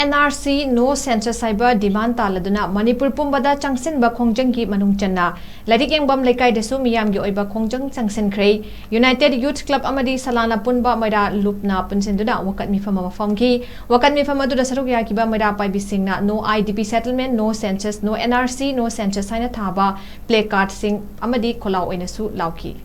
NRC no Census Haiba demand Tanlladuna Manipur Pumbada Changsinba Khongjang Manung CHANNA LAIRIKYENGHAM LEIKAI DASU MEEYAMGI OIBA Khongjang CHANGSINKHRE United Youth Club amadi Salana Punba Maida Lupna Punsinduna Wakat Mifama Famki Wakat Mifama Duda Saruk Yakiba Maida Pai Bisingna no IDP settlement no census no NRC no census Haina Thaba placard sing amadi Kolau Enasu Lauki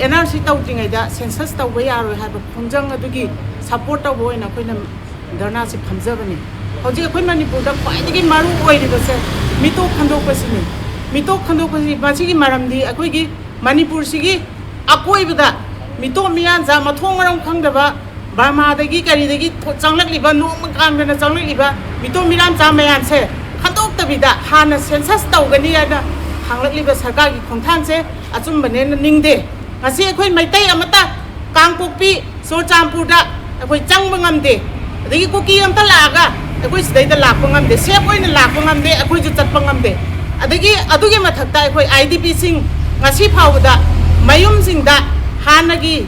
NRC tawdringayda census tawba yaroi haiba khongjang adugi support tawba oina koina dharna se phamjabani hoji akoi manipur da khwaidagi maru oiribase mitok khandokpasini mitok khandokpasi basigi maramdi akoi gi manipur sigi akoibada mitok miyan ja mathongaram khangdaba Burma dagi kari dagi changlakliba nong kangdana changlakliba mitok miram ja mayan se khandoktabida hana census tawgani yana hanglakliba sarkar gi khongthang se achumbane ningde ngasi akhoi maitai amata kangpokpi sochampurda akhoi changba ngamde adagi koki amta laga akhoi sidaida lakpa ngamde sep oina lakpa ngamde akhoi ju chatpa ngamde adagi adugi mathakta akhoi IDP sing ngasi phawda mayum singda hanagi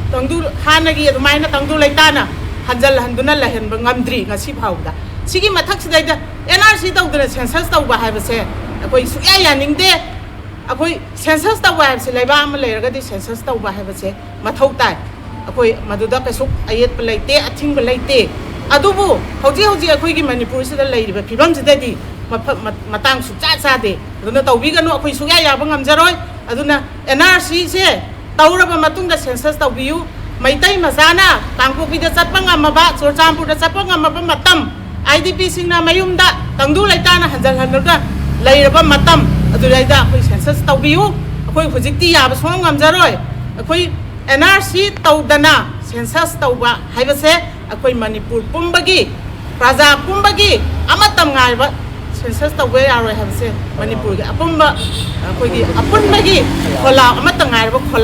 adumaina tangdu laitana hanjal handuna lahenba ngamdri ngasi phawda sigi mathak sidaida NRC tawduna census tawba haibase akhoi suya yaningde akoi census tawba habse laiba ama leiragadi census tawba habse mathau tai akoi maduda kasuk ayet palaite athing palaite adubu hoji akoi gi manipur sida leiriba phibam sidadi matang su cha cha de aduna tawbi ganu akoi suya yaba ngamjaroi aduna NRC se tawraba matungda census tawbiu maitai mazana kangpopi da chatpa ngamaba chorchampur da chatpa ngamaba matam IDP singna mayumda tangdu laitana hanjal hanurda leiraba matam adulaida akoi census tawbiu akoi hujikti yaba song ngamjaroi akoi NRC tawdana census tawba haibase akoi manipur pumbagi praja pumbagi amatam ngaiba census tawbe yaroi habase manipur gi apumba akoi gi apunbagi khola amatam ngaiba